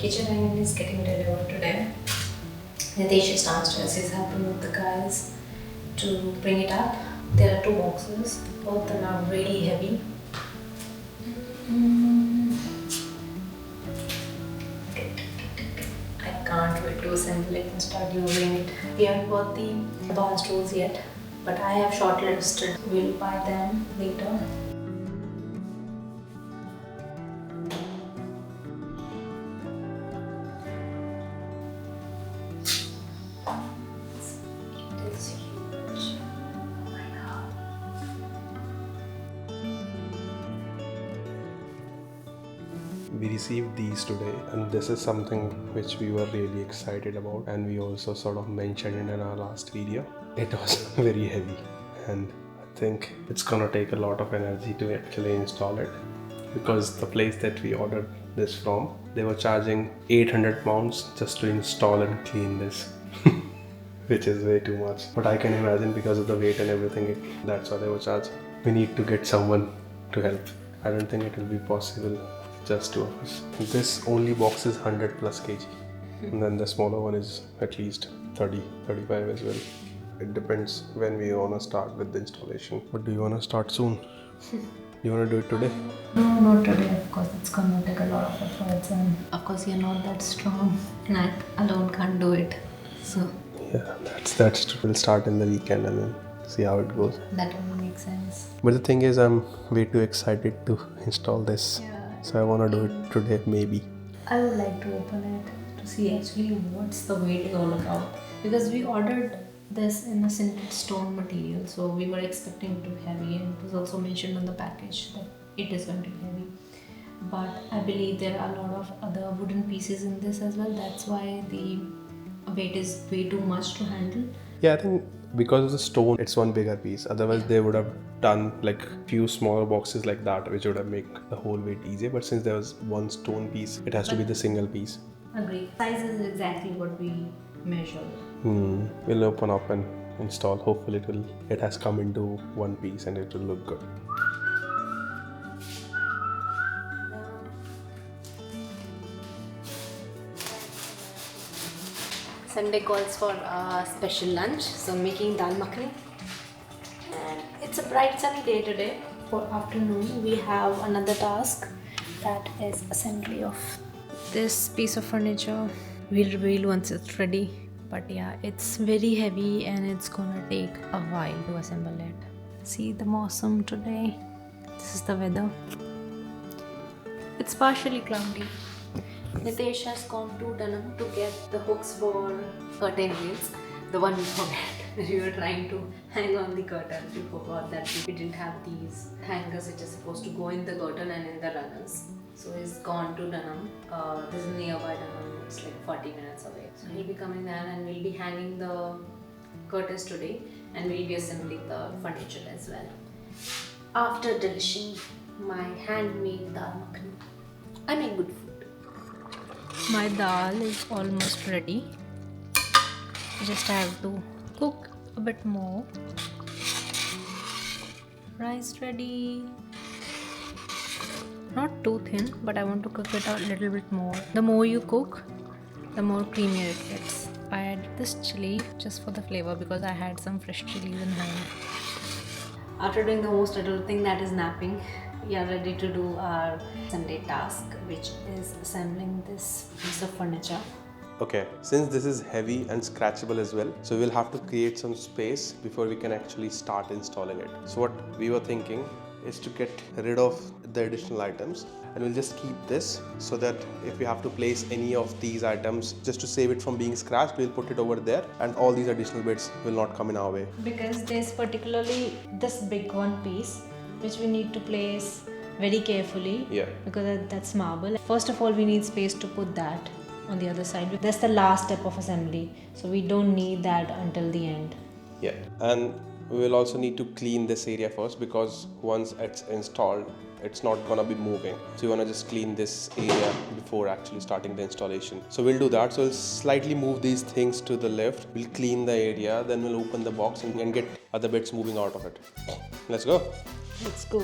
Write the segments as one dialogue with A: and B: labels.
A: kitchen iron is getting delivered today. Nitesh is downstairs. He's helping with the guys to bring it up. There are 2 boxes. Both of them are really heavy. I can't wait to assemble it and start using it. We haven't bought the bar stools yet, but I have shortlisted. We'll buy them later.
B: We received these today, and this is something which we were really excited about, and we also sort of mentioned it in our last video. It was very heavy, and I think it's gonna take a lot of energy to actually install it, because the place that we ordered this from, they were charging 800 pounds just to install and clean this. Which is way too much, but I can imagine because of the weight and everything, that's what they were charging. We need to get someone to help. I don't think it will be possible just 2 of us. This only box is 100 plus kg, and then the smaller one is at least 30-35 as well. It depends when we want to start with the installation. But do you want to start soon? You want to do it today?
A: No, not today. Of course, it's gonna take a lot of efforts, and of course, you're not that strong, and I alone can't do it. So
B: yeah, that's true. We'll start in the weekend and then see how it goes.
A: that only makes sense.
B: But the thing is, I'm way too excited to install this.
A: Yeah.
B: So I want to do it today, maybe.
A: I would like to open it to see actually what's the weight is all about, because we ordered this in a sintered stone material, so we were expecting it to be heavy, and it was also mentioned on the package that it is going to be heavy. But I believe there are a lot of other wooden pieces in this as well. That's why the weight is way too much to handle.
B: Yeah, I think because of the stone, it's one bigger piece. Otherwise, they would have done like few smaller boxes like that, which would have made the whole weight easier. But since there was one stone piece, it has to be the single piece.
A: Agree. Size is exactly what we measured.
B: We'll open up and install. Hopefully, it has come into one piece and it will look good.
A: Sunday calls for a special lunch, so I'm making dal makhani. And it's a bright sunny day today. For afternoon, we have another task, that is assembly of this piece of furniture. We'll reveal once it's ready. But yeah, it's very heavy and it's gonna take a while to assemble it. See the Mausam today. This is the weather. It's partially cloudy. Nitesh has gone to Dunham to get the hooks for curtain rails. The one we forgot. We were trying to hang on the curtain. We forgot that we didn't have these hangers which are supposed to go in the curtain and in the runners. So he's gone to Dunham. This is nearby Dunham. It's like 40 minutes away. So he'll be coming there and we'll be hanging the curtains today, and we'll be assembling the furniture as well. After delishing my handmade dal makhani, I make good food. My dal is almost ready. Just have to cook a bit more. Rice ready. Not too thin, but I want to cook it a little bit more. The more you cook, the more creamier it gets. I added this chili just for the flavor because I had some fresh chilies in hand. After doing the most adult thing, that is napping, we are ready to do our Sunday task, which is assembling this piece of furniture.
B: Okay, since this is heavy and scratchable as well, so we'll have to create some space before we can actually start installing it. So what we were thinking is to get rid of the additional items, and we'll just keep this so that if we have to place any of these items just to save it from being scratched, we'll put it over there and all these additional bits will not come in our way.
A: Because there's particularly this big one piece which we need to place very carefully, because that's marble. First of all, we need space to put that on the other side. That's the last step of assembly, so we don't need that until the end.
B: Yeah, and we will also need to clean this area first, because once it's installed, it's not gonna be moving. So you wanna just clean this area before actually starting the installation. So we'll do that. So we'll slightly move these things to the left. We'll clean the area, then we'll open the box and get other bits moving out of it. Let's go.
A: Let's go.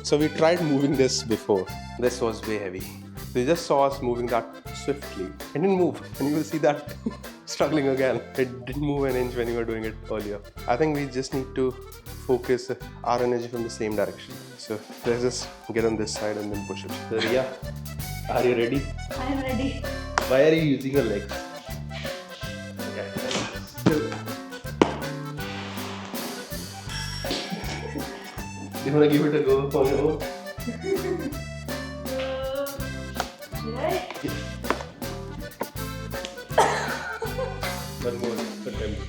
B: So we tried moving this before. This was way heavy. So you just saw us moving that swiftly. It didn't move, and you will see that struggling again. It didn't move an inch when you were doing it earlier. I think we just need to focus our energy from the same direction. So let's just get on this side and then push it. So Ria, are you ready?
A: I am ready.
B: Why are you using your legs? Okay. Still. You wanna give it a go on your own? One more attempt.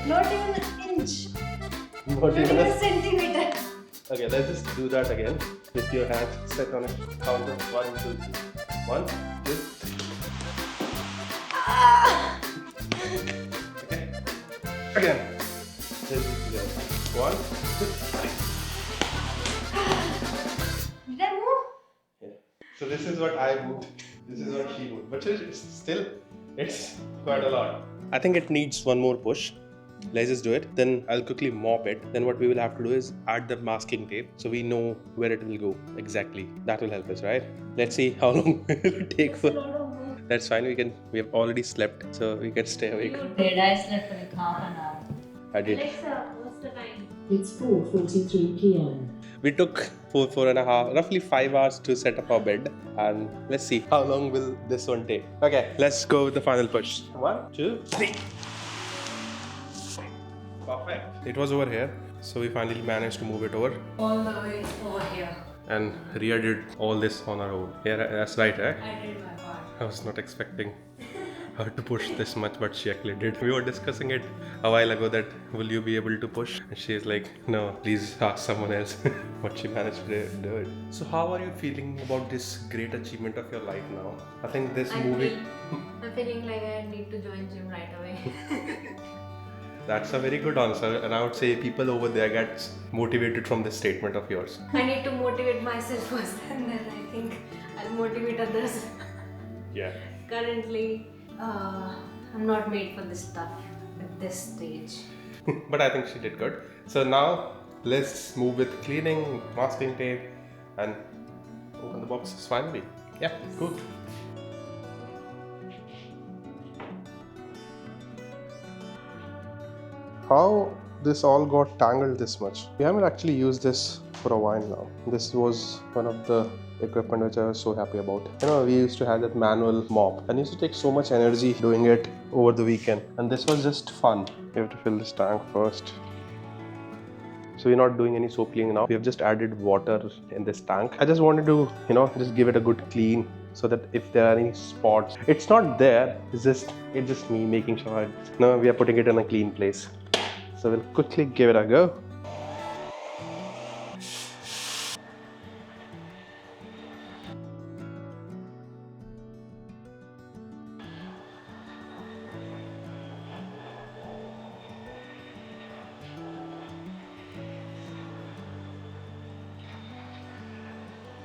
A: Not even an inch.
B: Not
A: Not even a centimeter.
B: Okay, let's just do that again. With your hands set on it. Count of 1, 2, 3. 1, 2, 3. Okay. Again. Let's do it again. 1, 2, 3.
A: Did I move?
B: Yeah. So this is what I moved. This is what she moved. But it's quite a lot. I think it needs one more push. Let's just do it. Then I'll quickly mop it. Then what we will have to do is add the masking tape so we know where it will go exactly. That will help us, right? Let's see how long it will take for. That's fine. We have already slept, so we can stay awake.
A: You did. I slept for like half an hour.
B: I did.
A: Alexa, what's the time?
C: It's 4:43 p.m.
B: We took 4.5, roughly 5 hours to set up our bed, and let's see how long will this one take. Okay, let's go with the final push. 1, 2, 3. Perfect. It was over here, so we finally managed to move it over.
A: All the way over here.
B: And Ria did all this on her own. Yeah, that's right, eh?
A: I did my part.
B: I was not expecting her to push this much, but she actually did. We were discussing it a while ago that will you be able to push? And she's like, no, please ask someone else. But she managed to do it. So how are you feeling about this great achievement of your life now? I think this movie...
A: I'm feeling like I need to join gym right away.
B: That's a very good answer, and I would say people over there get motivated from this statement of yours.
A: I need to motivate myself first, and then I think I'll motivate others.
B: Yeah.
A: Currently, I'm not made for this stuff at this stage.
B: But I think she did good. So now let's move with cleaning, masking tape, and open the boxes finally. Yeah, cool. How this all got tangled this much? We haven't actually used this for a while now. This was one of the equipment which I was so happy about. You know, we used to have that manual mop and it used to take so much energy doing it over the weekend. And this was just fun. You have to fill this tank first. So we're not doing any soap cleaning now. We have just added water in this tank. I just wanted to, just give it a good clean so that if there are any spots, it's not there. It's just me making sure we are putting it in a clean place. So we'll quickly give it a go.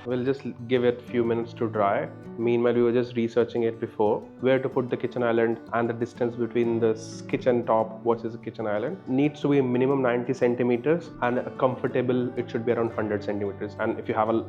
B: We'll just give it a few minutes to dry. Meanwhile, we were just researching it before, where to put the kitchen island and the distance between the kitchen top versus the kitchen island. Needs to be minimum 90 centimeters and comfortable, it should be around 100 centimeters. And if you have a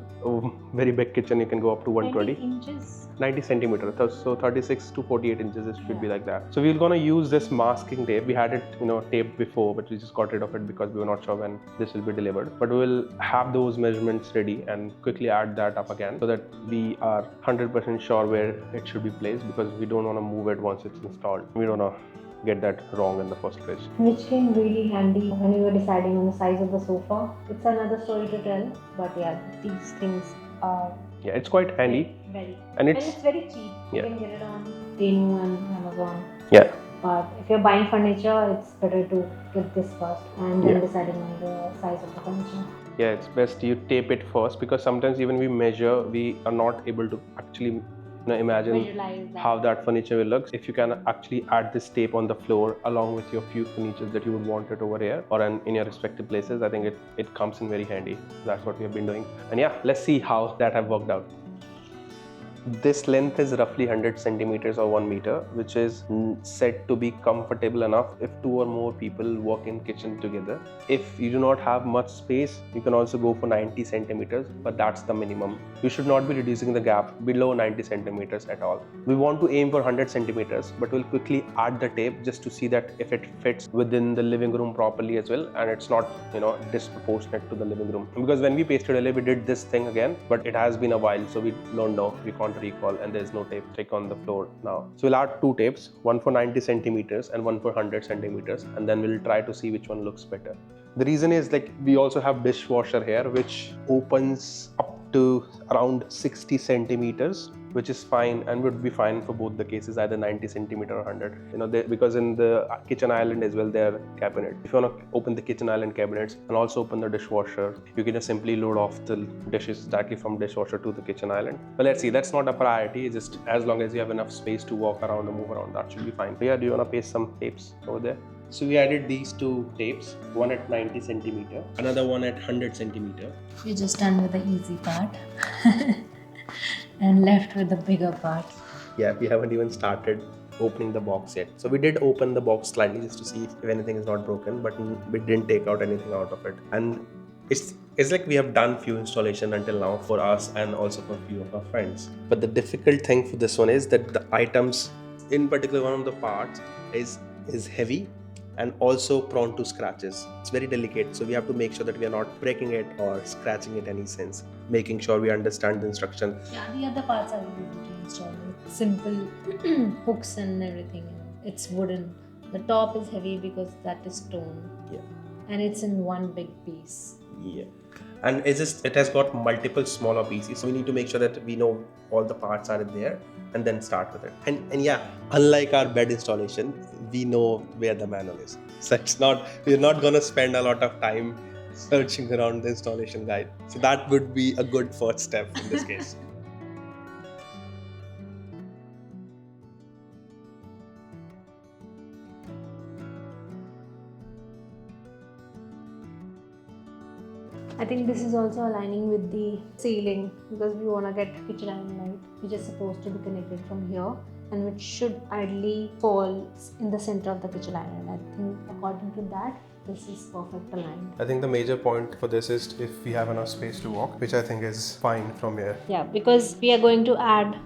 B: very big kitchen, you can go up to 120.
A: inches?
B: 90 centimeters, so 36 to 48 inches, it should be like that. So we're gonna use this masking tape. We had it, taped before, but we just got rid of it because we were not sure when this will be delivered. But we'll have those measurements ready and quickly add that up again so that we are 100% sure where it should be placed, because we don't want to move it once it's installed. We don't want to get that wrong in the first place.
D: Which came really handy when we were deciding on the size of the sofa. It's another story to tell, but yeah, these things are...
B: Yeah, it's quite handy.
D: Very.
B: And
D: it's very cheap.
B: Yeah.
D: You can get it on Temu and Amazon.
B: Yeah.
D: But if you're buying furniture, it's better to get this first and then deciding on the size of the furniture.
B: Yeah, it's best you tape it first, because sometimes even we measure, we are not able to actually imagine how that furniture will look. If you can actually add this tape on the floor along with your few furniture that you would want it over here or in your respective places, I think it comes in very handy. That's what we have been doing. And yeah, let's see how that have worked out. This length is roughly 100 centimeters or 1 meter, which is said to be comfortable enough if 2 or more people work in kitchen together. If you do not have much space, you can also go for 90 centimeters, but that's the minimum. You should not be reducing the gap below 90 centimeters at all. We want to aim for 100 centimeters, but we'll quickly add the tape just to see that if it fits within the living room properly as well, and it's not, disproportionate to the living room. Because when we pasted earlier, we did this thing again, but it has been a while, so we don't know, we can't recall, and there's no tape stick on the floor now. So we'll add 2 tapes, one for 90 centimeters and one for 100 centimeters, and then we'll try to see which one looks better. The reason is, we also have dishwasher here, which opens up to around 60 centimeters, which is fine and would be fine for both the cases, either 90 centimeter or 100. Because in the kitchen island as well, there are cabinets. If you want to open the kitchen island cabinets and also open the dishwasher, you can just simply load off the dishes directly from dishwasher to the kitchen island. But let's see, that's not a priority. Just as long as you have enough space to walk around and move around, that should be fine. So yeah, do you want to paste some tapes over there? So we added these 2 tapes, one at 90 centimeter, another one at 100 centimeter.
A: We're just done with the easy part and left with the bigger part.
B: Yeah, we haven't even started opening the box yet. So we did open the box slightly just to see if anything is not broken, but we didn't take out anything out of it. And it's like we have done few installation until now for us and also for a few of our friends. But the difficult thing for this one is that the items, in particular one of the parts, is heavy and also prone to scratches. It's very delicate, so we have to make sure that we are not breaking it or scratching it any sense, making sure we understand the instruction.
A: Yeah, the other parts are very easy to install. It's simple hooks and everything. It's wooden. The top is heavy because that is stone.
B: Yeah.
A: And it's in one big piece.
B: Yeah. And it has got multiple smaller pieces, so we need to make sure that we know all the parts are there and then start with it. And yeah, unlike our bed installation, we know where the manual is. So we're not gonna spend a lot of time searching around the installation guide. So that would be a good first step in this case.
D: I think this is also aligning with the ceiling because we want to get kitchen island light, which is supposed to be connected from here and which should ideally fall in the center of the kitchen island. I think according to that, this is perfect aligned.
B: I think the major point for this is if we have enough space to walk, which I think is fine from here.
D: Yeah, because we are going to add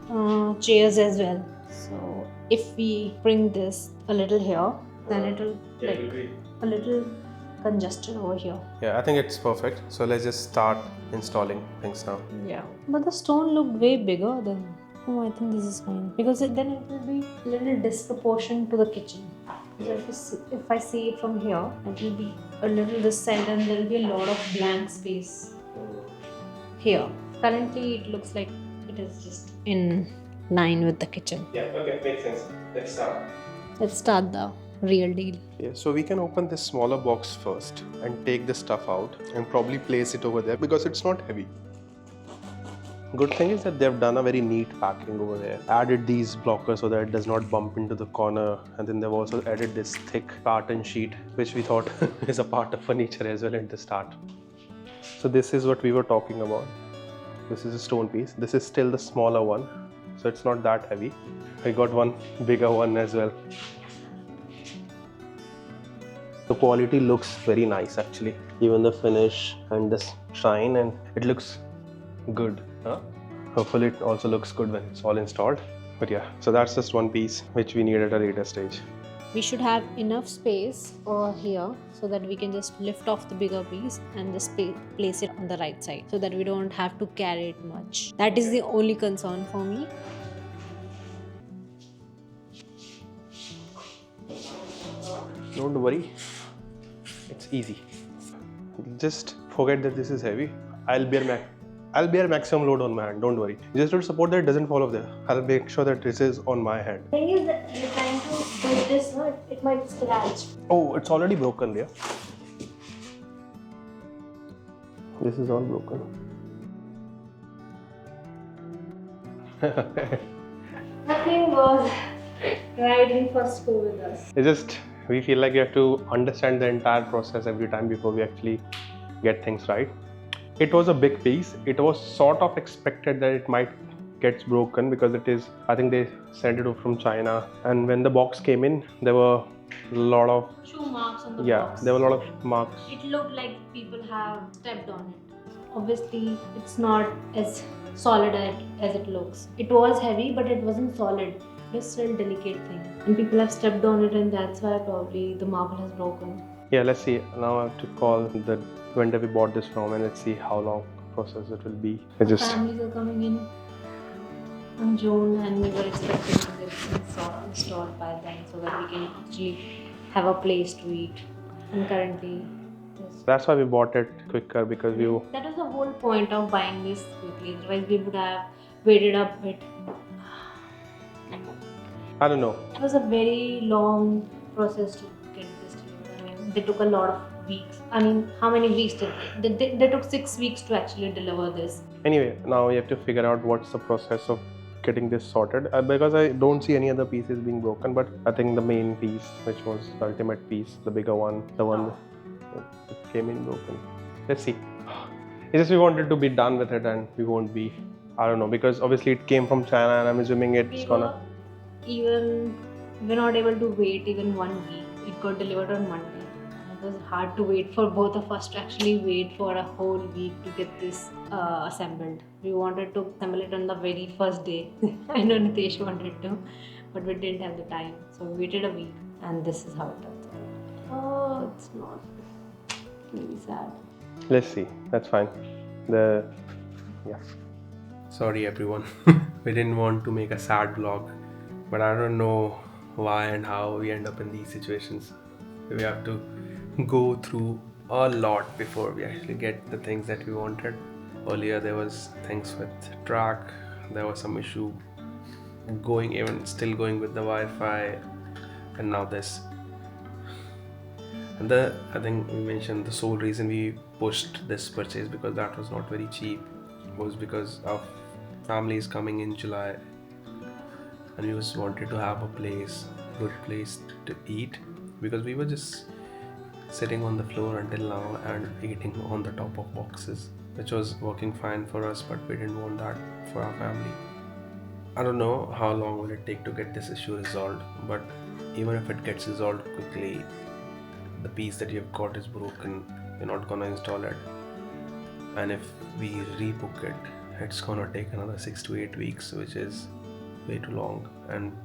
D: chairs as well. So if we bring this a little here, then it will a little congested over here.
B: Yeah, I think it's perfect. So let's just start installing things now.
D: Yeah, but the stone looked way bigger than. Oh, I think this is fine because then it will be a little disproportionate to the kitchen. So if I see it from here, it will be a little this side and there will be a lot of blank space here. Currently, it looks like it is just in line with the kitchen.
B: Yeah, okay, makes sense. Let's start.
D: Let's start the real deal.
B: Yeah, so we can open this smaller box first and take the stuff out and probably place it over there because it's not heavy. Good thing is that they've done a very neat packing over there. Added these blockers so that it does not bump into the corner, and then they've also added this thick carton sheet which we thought is a part of furniture as well at the start. So this is what we were talking about. This is a stone piece. This is still the smaller one, so it's not that heavy. I got one bigger one as well. The quality looks very nice actually. Even the finish and the shine, and it looks good. Hopefully it also looks good when it's all installed. But yeah, so that's just one piece which we need at a later stage.
D: We should have enough space over here so that we can just lift off the bigger piece and just place it on the right side so that we don't have to carry it much. That is the only concern for me.
B: Don't worry, it's easy. Just forget that this is heavy. I'll bear maximum load on my hand, don't worry. You just have to support that it doesn't fall off there. I'll make sure that this is on my hand.
D: The thing is that you're trying to do this, no? It might scratch.
B: Oh, it's already broken there. This is all broken.
D: Nothing was right in first go with us.
B: It's just, we feel like you have to understand the entire process every time before we actually get things right. It was a big piece. It was sort of expected that it might gets broken because it is, I think they sent it from China, and when the box came in there were a lot of
D: Shoe marks on the box.
B: there were a lot of marks.
D: It looked like people have stepped on it. Obviously, it's not as solid as it looks. It was heavy, but it wasn't solid. It's still a delicate thing. And people have stepped on it, and that's why probably the marble has broken.
B: Yeah, let's see. Now I have to call the vendor we bought this from, and let's see how long process it will be.
D: Families are coming in June, and we were expecting to get things installed by then so that we can actually have a place to eat. And currently,
B: that's why we bought it quicker, because
D: that was the whole point of buying this quickly. Otherwise, we would have waited a bit.
B: I don't know.
D: It was a very long process to get this delivered. I mean, they took a lot of weeks. I mean, how many weeks did they took 6 weeks to actually deliver this.
B: Anyway, now we have to figure out what's the process of getting this sorted, because I don't see any other pieces being broken, but I think the main piece, which was the ultimate piece, the bigger one, the one that came in broken. Let's see. It's just we wanted to be done with it, and we won't be, I don't know, because obviously it came from China and I'm assuming it's gonna...
D: We're not able to wait even 1 week. It got delivered on Monday. It was hard to wait for both of us to actually wait for a whole week to get this assembled. We wanted to assemble it on the very first day. I know Nitesh wanted to, but we didn't have the time. So we waited a week, and this is how it turns out. Oh, it's not really sad.
B: Let's see. That's fine. Sorry everyone. We didn't want to make a sad vlog, but I don't know why and how we end up in these situations. We have to go through a lot before we actually get the things that we wanted. Earlier there was things with track, there was some issue still going with the Wi-Fi, and now this. And I think we mentioned the sole reason we pushed this purchase, because that was not very cheap, was because our family is coming in July, and we just wanted to have a good place to eat, because we were just sitting on the floor until now and eating on the top of boxes, which was working fine for us, but we didn't want that for our family. I don't know how long will it take to get this issue resolved, but even if it gets resolved quickly, the piece that you've got is broken, you're not gonna install it, and if we rebook it, it's gonna take another 6 to 8 weeks, which is way too long, and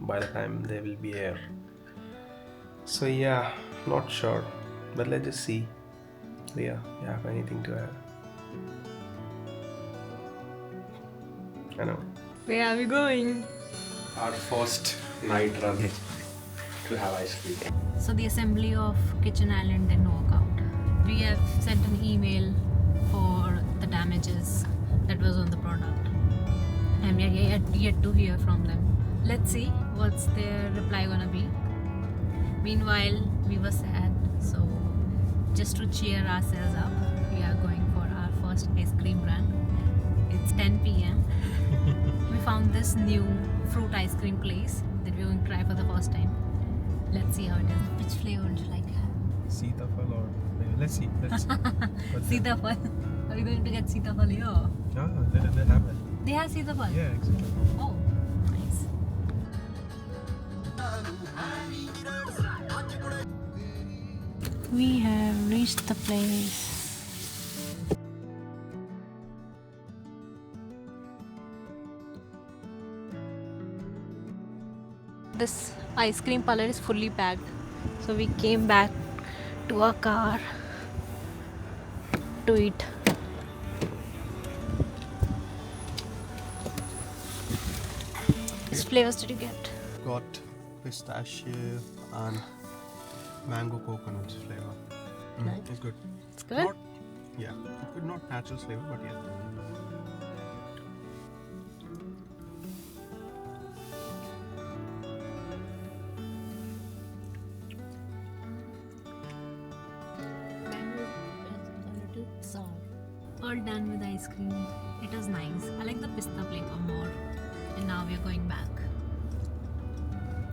B: by the time they will be here. So yeah, not sure, but let's just see. Yeah, you have anything to add? I know.
A: Where are we going?
B: Our first night run to have ice cream.
A: So the assembly of kitchen island didn't work out. We have sent an email for the damages that was on the product, and we are yet to hear from them. Let's see what's their reply gonna be. Meanwhile, we were sad, so just to cheer ourselves up, we are going for our first ice cream run. It's 10 p.m. We found this new fruit ice cream place that we're going to try for the first time. Let's see how it is. Which flavor would you like to have?
B: Sitafal or let's see.
A: Sitafal. Are we going to get Sitafal here?
B: Ah, they have it.
A: They have Sitafal?
B: Yeah, exactly.
A: Oh, nice. We have reached the place. This ice cream parlor is fully packed, so we came back to our car to eat. Which flavors did you get?
B: Got pistachio and mango coconut flavor.
A: Nice.
B: It's good.
A: It's good.
B: Good, not natural flavor, but yeah.
A: All done with ice cream. It was nice. I like the pista flavor more. And now we are going back.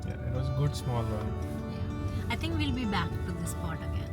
B: Yeah, it was a good small run.
A: Yeah. I think we'll be back to this spot again.